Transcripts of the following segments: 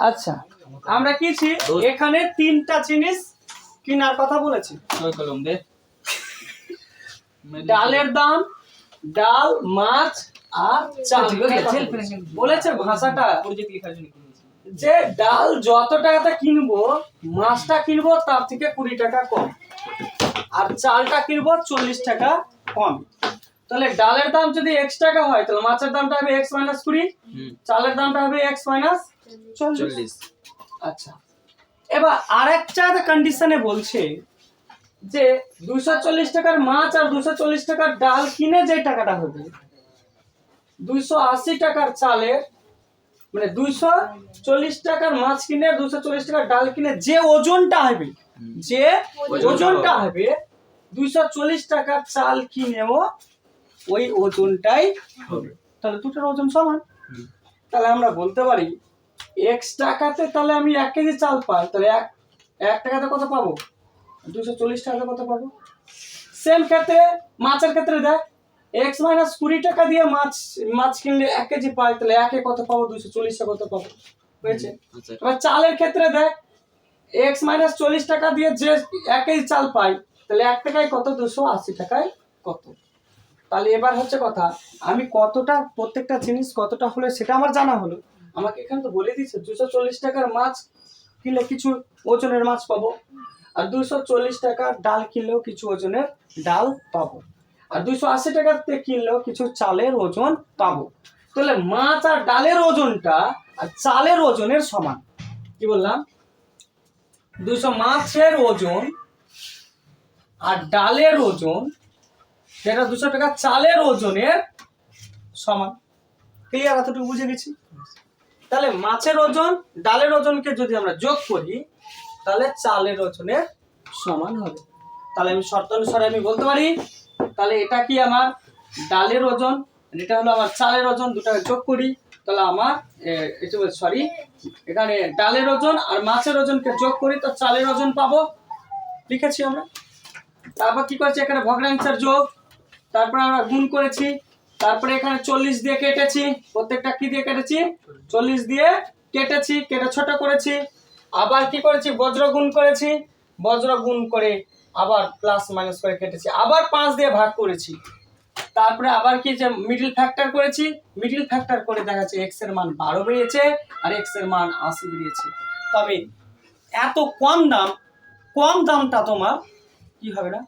আচ্ছা আমরা কিছি এখানে তিনটা জিনিস কেনার কথা বলেছি। ডালের দাম, ডাল, মাছ আর চাল বলেছে ভাষাটা, যে ডাল যত টাকাতে কিনবো মাছটা কিনবো তার থেকে 20 টাকা কম, আর চালটা কিনবো 40 টাকা কম। তাহলে ডালের দাম যদি x টাকা হয় তাহলে মাছের দামটা হবে x - 20, চালের দামটা হবে x - 40। আচ্ছা এবার আরেকটা কন্ডিশনে বলছে যে 240 টাকার মাছ আর 240 টাকার ডাল কিনে যে টাকাটা হবে 280 টাকার চালের, মানে 240 টাকার মাছ কিনে 240 টাকার ডাল কিনে যে ওজনটা হবে, যে ওজনটা হবে 240 টাকার চাল কিনেও ওই ওজনটাই হবে। তাহলে দুটোর ওজন সমান। তাহলে আমরা বলতে পারি x টাকাতে তাহলে আমি 1 কেজি চাল পাই, তাহলে 1 টাকাতে কত পাবো? 240 টাকাতে কত পাবো? সেম ক্ষেত্রে মাছের ক্ষেত্রে দেখ x - 20 টাকা দিয়ে মাছ কিনলে 1 কেজি পাই, তাহলে 1 এ কত পাবো? 240 এ কত পাবো? হয়েছে। এবার চালের ক্ষেত্রে দেখ x - 40 টাকা দিয়ে যে 1 কেজি চাল পাই, তাহলে 1 টাকায় কত? 280 টাকায় কত? তাহলে এবার হচ্ছে কথা, আমি কতটা প্রত্যেকটা জিনিস কতটা হলে সেটা আমার জানা হলো। আমাকে এখানে তো বলে দিয়েছে 240 টাকার মাছ কিনলে কিছু ওজনের মাছ পাবো, আর 240 টাকার ডাল কিনলেও কিছু ওজনের ডাল পাবো, আর 280 টাকাতে কিনলেও কিছু চালের ওজন পাবো। তাহলে মাছ আর ডালের ওজনটা আর চালের ওজনের সমান। কি বললাম? 200 মাছের ওজন আর ডালের ওজন যেটা 200 টাকা চালের ওজনের সমান। ক্লিয়ার? এতটুকু বুঝে গেছি। তাহলে মাছের ওজন ডালের ওজনকে যদি আমরা যোগ করি তাহলে চালের ওজনের সমান হবে। তাহলে আমি শর্ত অনুসারে আমি বলতে পারি তাহলে এটা কি আমার ডালের ওজন, এটা হলো আমার চালের ওজন, দুটাকে যোগ করি তাহলে আমার সরি এখানে ডালের ওজন আর মাছের ওজনকে যোগ করি তো চালের ওজন পাবো। লিখেছি আমরা। তারপর কি করছি এখানে ভগ্নাংশের যোগ, তারপরে আমরা গুণ করেছি, তারপরে এখানে 40 দিয়ে কেটেছি, প্রত্যেকটা কি দিয়ে কেটেছি? 40 দিয়ে কেটেছি, কেটে ছোট করেছি। আবার কি করেছি? বজ্র গুণ করেছি, বজ্র গুণ করে আবার প্লাস মাইনাস করে কেটেছি, আবার 5 দিয়ে ভাগ করেছি। তারপরে আবার কি যে মিডল ফ্যাক্টর করেছি, মিডল ফ্যাক্টর করে দেখা যাচ্ছে x এর মান 12 বেরিয়েছে আর x এর মান 80 বেরিয়েছে। তবে এত কম দামটা তোমার কি হবে না?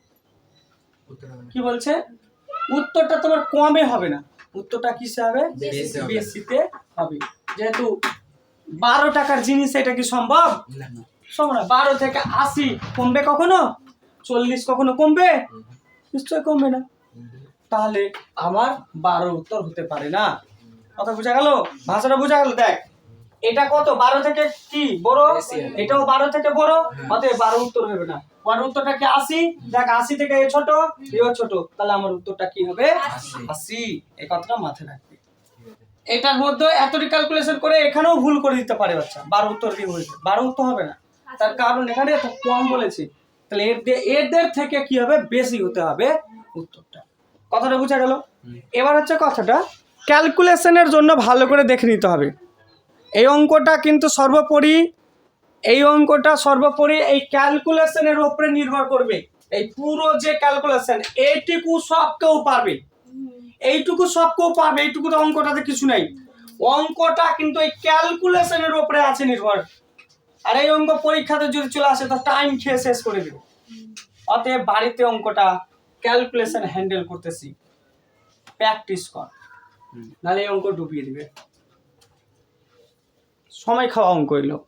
কি বলছে? উত্তরটা তোমার কমে হবে না, উত্তরটা কিসে হবে? বেশিতে হবে। যেহেতু 12 টাকার জিনিস, এটা কি সম্ভব? সম্ভব না। 12 থেকে 80 কমবে কখনো? 40 কখনো কমবে? নিশ্চয় কমবে না। তাহলে আমার 12 উত্তর হতে পারে না। কথা বোঝা গেল? ভাষাটা বোঝা গেল? দেখ এটা কত? 12 থেকে কি বড়? এটাও 12 থেকে বড়, অতএব 12 উত্তর হবে না। 12 উত্তরটা কি 80? দেখ 80 থেকে এ ছোট, এও ছোট, তাহলে আমার উত্তরটা কি হবে? 80। এই কথাটা মাথায় রাখবে। এটার মধ্যে এতটি ক্যালকুলেশন করে এখানেও ভুল করে দিতে পারে বাচ্চা। 12 উত্তর কি হয়েছে? 12 উত্তর হবে না, তার কারণ এখানে এত কম বলেছে। তাহলে এদের থেকে কি হবে? বেশি হতে হবে উত্তরটা। কথাটা বোঝা গেল? এবার হচ্ছে কথাটা ক্যালকুলেশনের জন্য ভালো করে দেখে নিতে হবে। এই অঙ্কটা কিন্তু সর্বোপরি এই ক্যালকুলেশনের উপরে নির্ভর করবে। এই পুরো যে ক্যালকুলেশন এইটুকু সব কেউ পারবে, এইটুকু তো অঙ্কটাতে কিছু নাই। অঙ্কটা কিন্তু এই ক্যালকুলেশনের উপরে আছে নির্ভর। আর এই অঙ্ক পরীক্ষাতে যদি চলে আসে তো টাইম খেয়ে শেষ করে দেবে। অতএব বাড়িতে অঙ্কটা ক্যালকুলেশন হ্যান্ডেল করতেছি, প্র্যাকটিস কর, নাহলে এই অঙ্ক ডুবিয়ে দিবে। সময় খাওয়া অঙ্ক এলো।